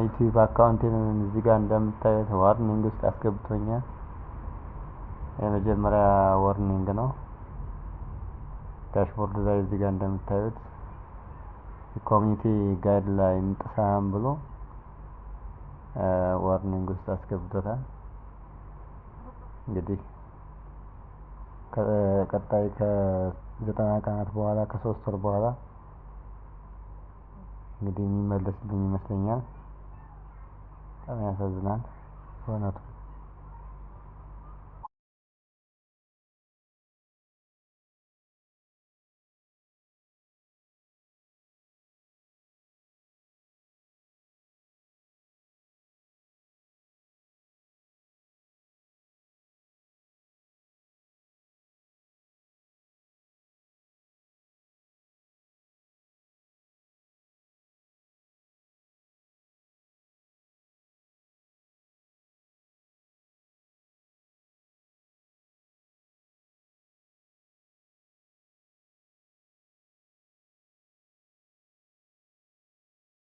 ዩቲዩብ አካውንቴን እዚህ ጋር እንደምታዩት ዋርኒንግ ውስጥ አስገብቶኛል። የመጀመሪያ ዋርኒንግ ነው። ዳሽቦርድ ላይ እዚህ ጋር እንደምታዩት የኮሚኒቲ ጋይድላይን ጥሰሃል ብሎ ዋርኒንግ ውስጥ አስገብቶታል። እንግዲህ ቀጣይ ከ90 ቀናት በኋላ ከ3 ወር በኋላ እንግዲህ የሚመለስልኝ ይመስለኛል። በጣም ያሳዝናል በእውነቱ።